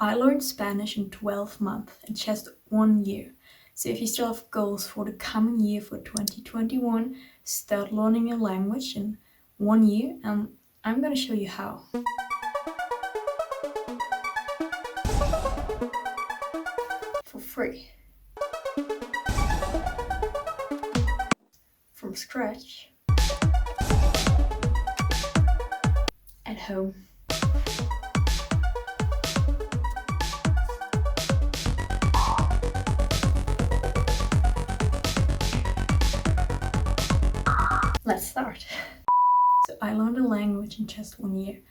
I learned Spanish in 12 months in just 1 year. So if you still have goals for the coming year for 2021, start learning a language in 1 year, and I'm gonna show you how. For free. From scratch. At home. Let's start. So I learned a language in just 1 year.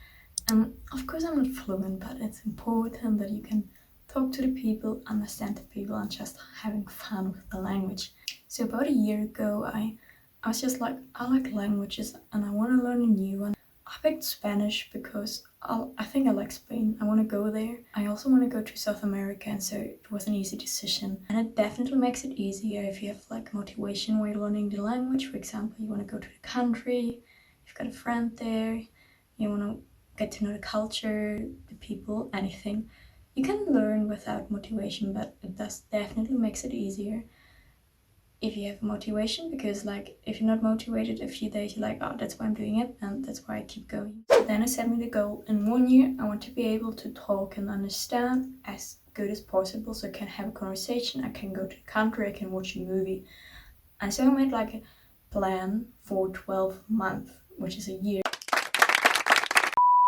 And of course I'm not fluent, but it's important that you can talk to the people, understand the people, and just having fun with the language. So about a year ago, I was just like, I like languages and I want to learn a new one. I picked Spanish because I think I like Spain. I want to go there. I also want to go to South America, and so it was an easy decision. And it definitely makes it easier if you have like motivation while learning the language. For example, you want to go to the country, you've got a friend there, you want to get to know the culture, the people, anything. You can learn without motivation, but it does definitely makes it easier if you have motivation, because like if you're not motivated a few days, you're like, oh, that's why I'm doing it, and that's why I keep going. So then I set me the goal in 1 year I want to be able to talk and understand as good as possible, so I can have a conversation, I can go to the country, I can watch a movie. And so I made like a plan for 12 months, which is a year.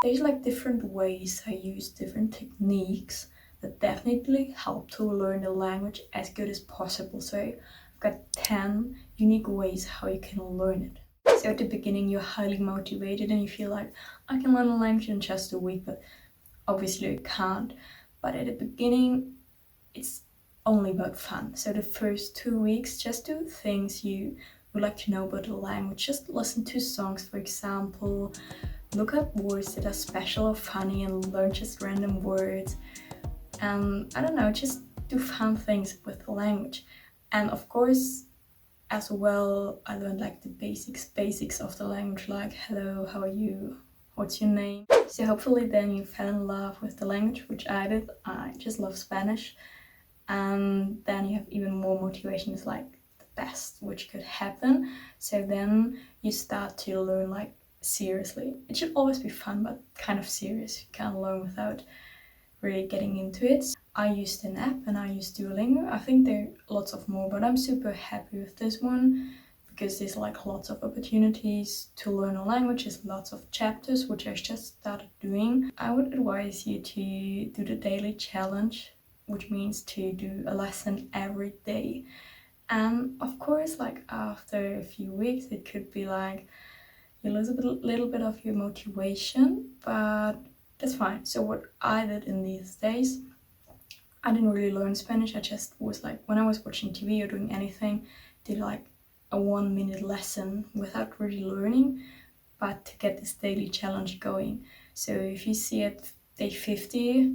There's like different ways I use, different techniques that definitely help to learn the language as good as possible. So I've got 10 unique ways how you can learn it. So at the beginning you're highly motivated and you feel like, I can learn a language in just a week, but obviously you can't. But at the beginning it's only about fun. So the first 2 weeks, just do things you would like to know about the language. Just listen to songs, for example. Look up words that are special or funny and learn just random words. And I don't know, just do fun things with the language. And of course, as well, I learned like the basics of the language, like hello, how are you, what's your name. So hopefully then you fell in love with the language, which I did. I just love Spanish. And then you have even more motivation. It's like the best which could happen. So then you start to learn like seriously. It should always be fun, but kind of serious. You can't learn without really getting into it. I used an app and I used Duolingo. I think there are lots of more, but I'm super happy with this one because there's like lots of opportunities to learn a language. There's lots of chapters, which I just started doing. I would advise you to do the daily challenge, which means to do a lesson every day. And of course, like after a few weeks, it could be like you lose a little bit of your motivation, but that's fine. So what I did in these days, I didn't really learn Spanish. I just was like, when I was watching TV or doing anything, did like a 1 minute lesson without really learning, but to get this daily challenge going. So if you see it day 50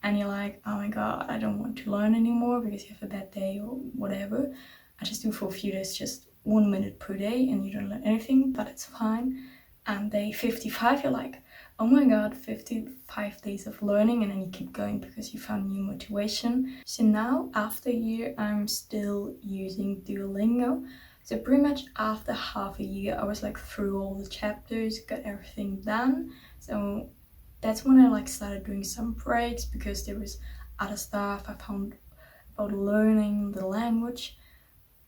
and you're like, oh my god, I don't want to learn anymore because you have a bad day or whatever, I just do for a few days just 1 minute per day and you don't learn anything, but it's fine. And day 55 you're like, oh my god, 55 days of learning, and then you keep going because you found new motivation. So now after a year I'm still using Duolingo. So pretty much after half a year I was like through all the chapters, got everything done. So that's when I like started doing some breaks because there was other stuff I found about learning the language.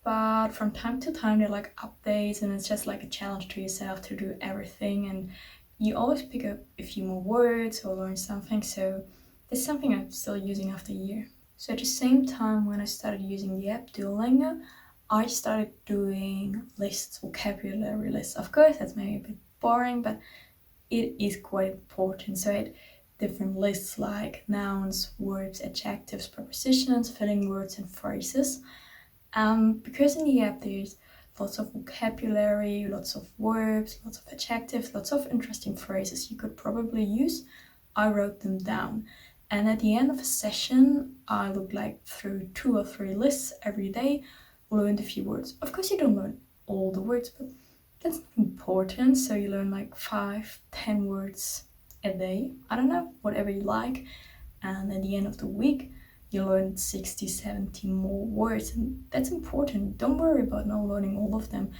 But from time to time they're like updates and it's just like a challenge to yourself to do everything, and you always pick up a few more words or learn something. So that's something I'm still using after a year. So at the same time when I started using the app Duolingo, I started doing lists, vocabulary lists. Of course that's maybe a bit boring, but it is quite important. So I had different lists like nouns, verbs, adjectives, prepositions, filling words and phrases. Because in the app there's lots of vocabulary, lots of verbs, lots of adjectives, lots of interesting phrases you could probably use, I wrote them down. And at the end of a session, I looked like through 2 or 3 lists every day, learned a few words. Of course you don't learn all the words, but that's important. So you learn like 5, 10 words a day. I don't know, whatever you like. and at the end of the week you learn 60, 70 more words, and that's important. Don't worry about not learning all of them.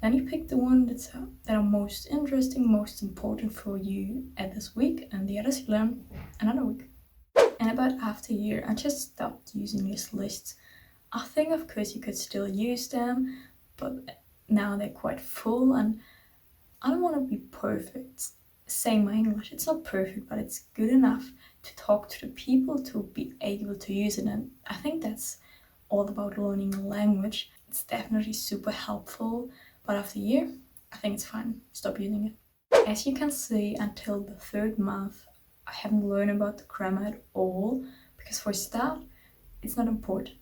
Then you pick the one that are most interesting, most important for you at this week, and the others you learn another week. And about after a year, I just stopped using these lists. I think, of course, you could still use them, but now they're quite full, and I don't want to be perfect. Saying my English, it's not perfect, but it's good enough to talk to the people, to be able to use it. And I think that's all about learning a language. It's definitely super helpful, but after a year, I think it's fine. Stop using it. As you can see, until the third month, I haven't learned about the grammar at all, because for a start, it's not important.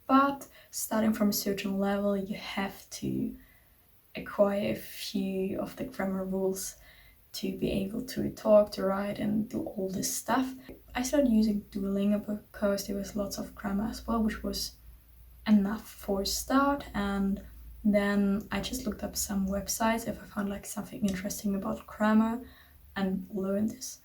But starting from a certain level, you have to acquire a few of the grammar rules to be able to talk, to write, and do all this stuff. I started using Duolingo because there was lots of grammar as well, which was enough for a start. And then I just looked up some websites if I found like something interesting about grammar and learned this.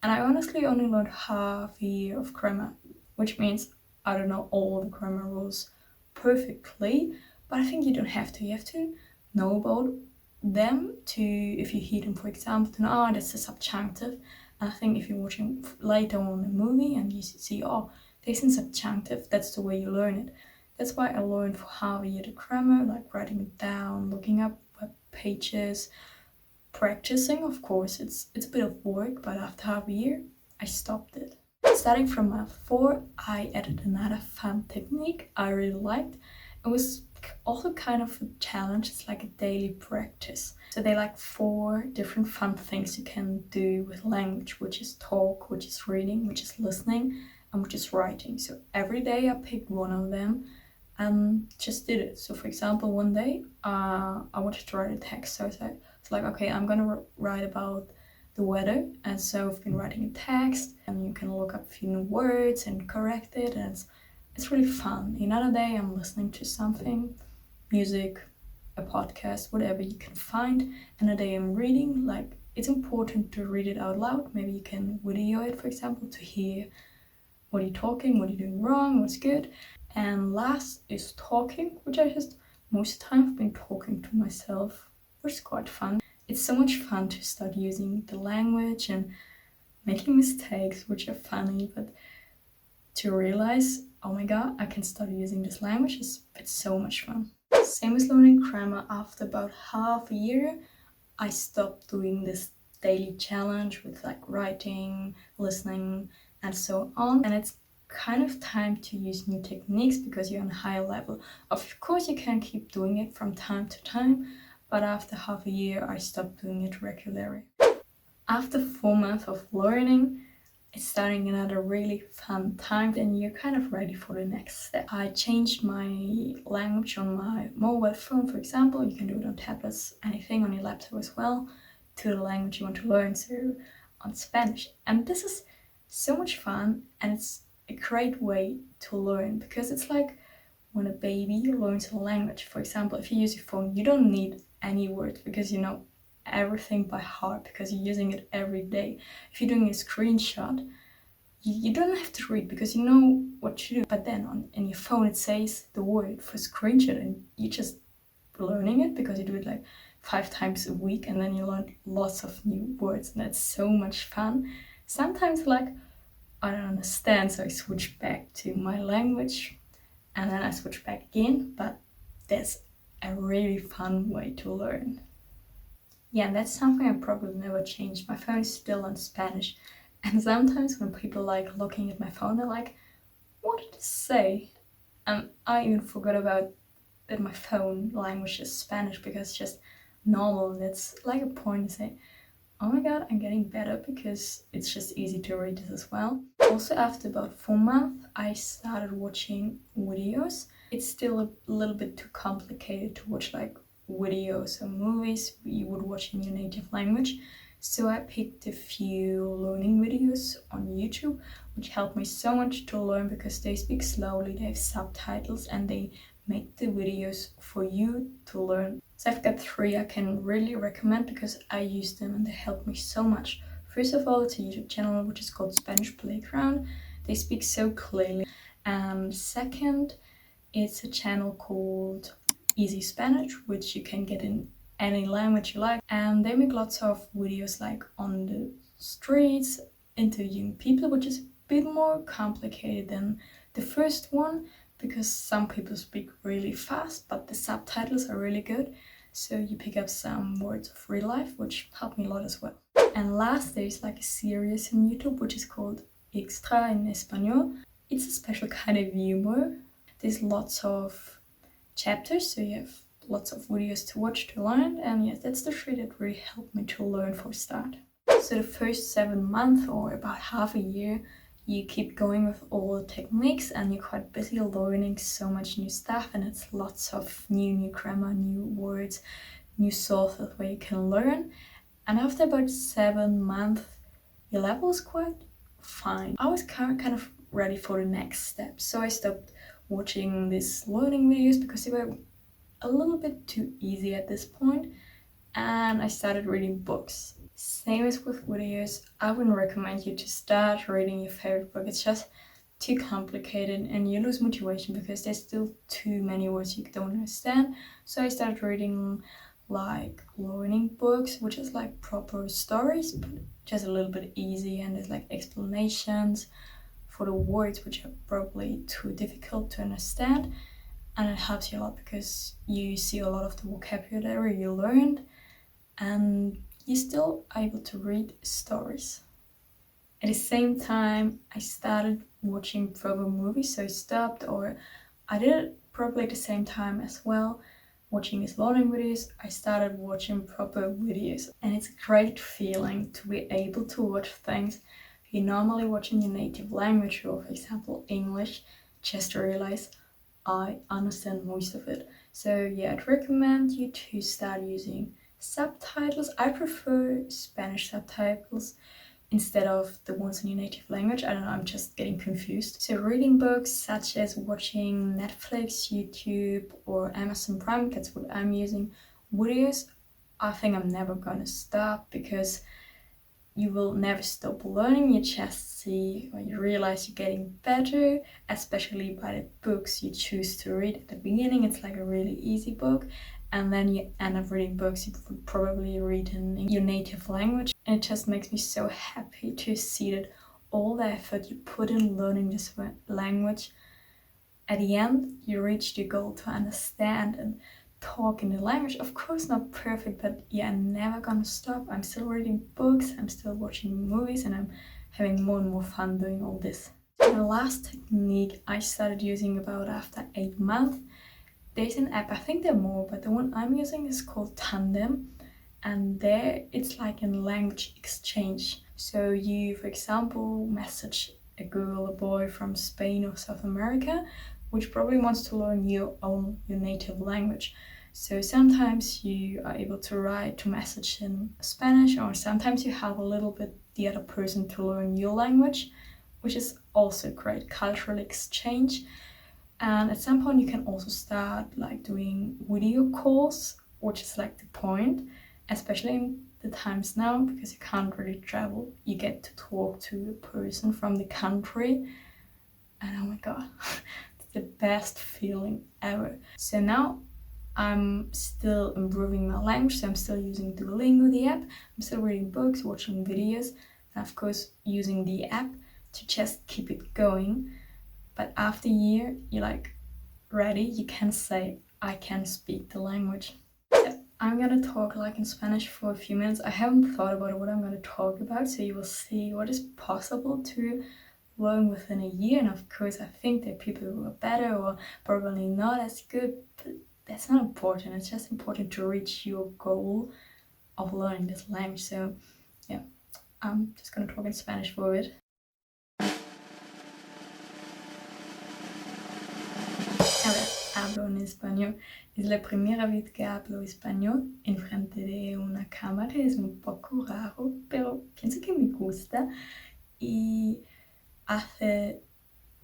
And I honestly only learned half a year of grammar, which means I don't know all the grammar rules perfectly, but I think you don't have to. You have to know about them to, if you hear them, for example, to know, oh, that's a subjunctive. And I think if you're watching later on a movie and you see, oh, there's a subjunctive, that's the way you learn it. That's why I learned for half a year the grammar, like writing it down, looking up web pages, practicing. Of course, it's a bit of work, but after half a year, I stopped it. Starting from month 4, I added another fun technique I really liked. It was also kind of a challenge. It's like a daily practice. So they like 4 different fun things you can do with language, which is talk, which is reading, which is listening, and which is writing. So every day I picked one of them and just did it. So for example, one day I wanted to write a text. So it's like, okay, I'm gonna write about the weather, and so I've been writing a text, and you can look up a few new words and correct it, and it's really fun. Another day I'm listening to something, music, a podcast, whatever you can find. And a day I'm reading, like it's important to read it out loud. Maybe you can video it, for example, to hear what you're talking, what you're doing wrong, what's good. And last is talking, which I just most of the time have been talking to myself, which is quite fun. It's so much fun to start using the language and making mistakes, which are funny, but to realize, oh my god, I can start using this language, it's so much fun. Same as learning grammar. After about half a year, I stopped doing this daily challenge with like writing, listening, and so on. And it's kind of time to use new techniques because you're on a higher level. Of course, you can keep doing it from time to time, but after half a year, I stopped doing it regularly. After 4 months of learning, it's starting another really fun time, and you're kind of ready for the next step. I changed my language on my mobile phone, for example. You can do it on tablets, anything on your laptop as well, to the language you want to learn, so on Spanish. And this is so much fun, and it's a great way to learn, because it's like when a baby learns a language. For example, if you use your phone, you don't need any words because you know everything by heart because you're using it every day. If you're doing a screenshot, you don't have to read because you know what to do. But then in your phone it says the word for screenshot, and you're just learning it because you do it like 5 times a week, and then you learn lots of new words, and that's so much fun. Sometimes like I don't understand, so I switch back to my language and then I switch back again, but that's a really fun way to learn. Yeah, that's something I probably never changed. My phone is still in Spanish, and sometimes when people like looking at my phone, they're like, what did it say? And I even forgot about that my phone language is Spanish because it's just normal, and it's like a point to say, oh my god, I'm getting better because it's just easy to read this as well. Also, after about 4 months, I started watching videos. It's still a little bit too complicated to watch like videos or movies you would watch in your native language. So I picked a few learning videos on YouTube, which helped me so much to learn because they speak slowly, they have subtitles, and they make the videos for you to learn. So I've got 3 I can really recommend because I use them and they help me so much. First of all, it's a YouTube channel which is called Spanish Playground. They speak so clearly. And second, it's a channel called Easy Spanish, which you can get in any language you like. And they make lots of videos like on the streets, interviewing people, which is a bit more complicated than the first one because some people speak really fast, but the subtitles are really good. So you pick up some words of real life, which helped me a lot as well. And last, there's like a series on YouTube which is called Extra in Español. It's a special kind of humor. There's lots of chapters, so you have lots of videos to watch to learn. And yes, that's the shit that really helped me to learn for a start. So the first 7 months or about half a year, you keep going with all the techniques and you're quite busy learning so much new stuff, and it's lots of new grammar, new words, new sources where you can learn. And after about 7 months, your level is quite fine. I was kind of ready for the next step, so I stopped watching these learning videos because they were a little bit too easy at this point, and I started reading books. Same as with videos, I wouldn't recommend you to start reading your favorite book. It's just too complicated and you lose motivation because there's still too many words you don't understand. So I started reading like learning books, which is like proper stories, but just a little bit easy, and there's like explanations for the words which are probably too difficult to understand. And it helps you a lot because you see a lot of the vocabulary you learned and you're still able to read stories. At the same time, I started watching proper movies, so I stopped, or I did it probably at the same time as well. Watching these learning videos, I started watching proper videos, and it's a great feeling to be able to watch things you normally watch in your native language, or for example English, just to realize I understand most of it. So yeah, I'd recommend you to start using subtitles. I prefer Spanish subtitles instead of the ones in your native language. I don't know, I'm just getting confused. So reading books such as watching Netflix, YouTube, or Amazon Prime, that's what I'm using. Videos, I think I'm never gonna stop because you will never stop learning. You just see or you realize you're getting better, especially by the books you choose to read. At the beginning, it's like a really easy book, and then you end up reading books you would probably read in your native language. And it just makes me so happy to see that all the effort you put in learning this language, at the end, you reach your goal to understand and talk in the language. Of course, not perfect, but yeah, I'm never gonna stop. I'm still reading books, I'm still watching movies, and I'm having more and more fun doing all this. So the last technique I started using about after 8 months. There's an app, I think there are more, but the one I'm using is called Tandem, and there it's like a language exchange. So you, for example, message a girl, a boy from Spain or South America, which probably wants to learn your native language. So sometimes you are able to write to message in Spanish, or sometimes you help a little bit the other person to learn your language, which is also great cultural exchange. And at some point you can also start like doing video calls, which is like the point, especially in the times now because you can't really travel. You get to talk to a person from the country, and oh my god, it's the best feeling ever. So now I'm still improving my language, so I'm still using Duolingo, the app. I'm still reading books, watching videos, and of course using the app to just keep it going. But after a year, you're like ready, you can say, I can speak the language. So I'm gonna talk like in Spanish for a few minutes. I haven't thought about what I'm gonna talk about, so you will see what is possible to learn within a year. And of course, I think that people who are better or probably not as good, but that's not important. It's just important to reach your goal of learning this language. So yeah, I'm just gonna talk in Spanish for a bit. A ver, hablo en español. Es la primera vez que hablo español enfrente de una cámara. Es un poco raro, pero pienso que me gusta. Y hace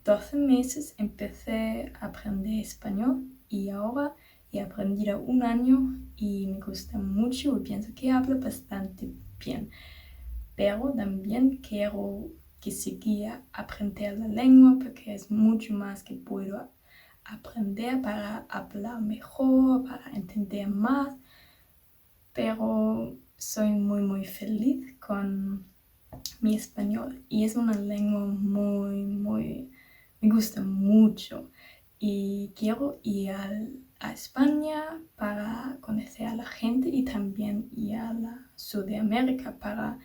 12 meses empecé a aprender español y ahora he aprendido 1 año y me gusta mucho y pienso que hablo bastante bien. pero también quiero que siga aprender la lengua porque es mucho más que puedo aprender para hablar mejor, para entender más, pero soy muy feliz con mi español y es una lengua me gusta mucho y quiero ir a España para conocer a la gente y también ir a la Sudamérica para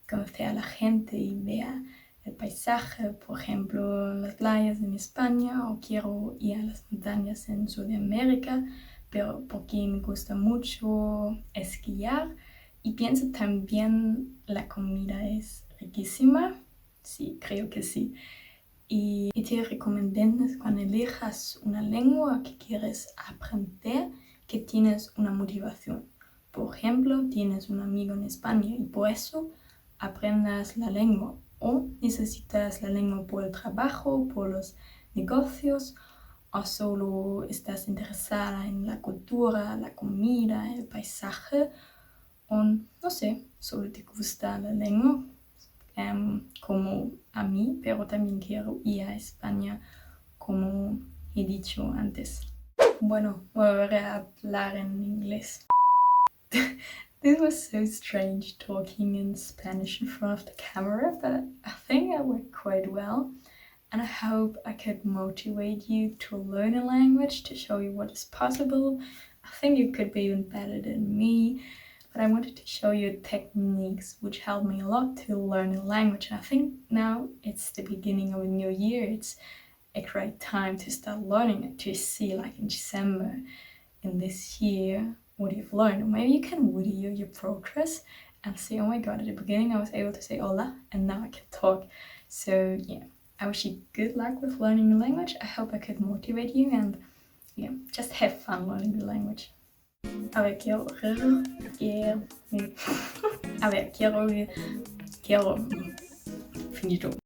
conocer a la gente y ver el paisaje, por ejemplo, las playas en España, o quiero ir a las montañas en Sudamérica, pero porque me gusta mucho esquiar y pienso también la comida es riquísima, sí, creo que sí. Y te recomiendo cuando elijas una lengua que quieres aprender, que tienes una motivación. Por ejemplo, tienes un amigo en España y por eso aprendas la lengua. O necesitas la lengua por el trabajo, por los negocios, o solo estás interesada en la cultura, la comida, el paisaje, o no sé, solo te gusta la lengua. Como a mí, pero también quiero ir a España, como he dicho antes. Bueno, volveré a hablar en inglés. This was so strange talking in Spanish in front of the camera, but I think I worked quite well. And I hope I could motivate you to learn a language, to show you what is possible. I think you could be even better than me. But I wanted to show you techniques which helped me a lot to learn a language. And I think now it's the beginning of a new year. It's a great time to start learning it, to see like in December in this year what you've learned. Or maybe you can video your progress and see, oh my god, at the beginning I was able to say hola and now I can talk. So yeah, I wish you good luck with learning a language. I hope I could motivate you and yeah, just have fun learning the language. A ver, quiero, finito.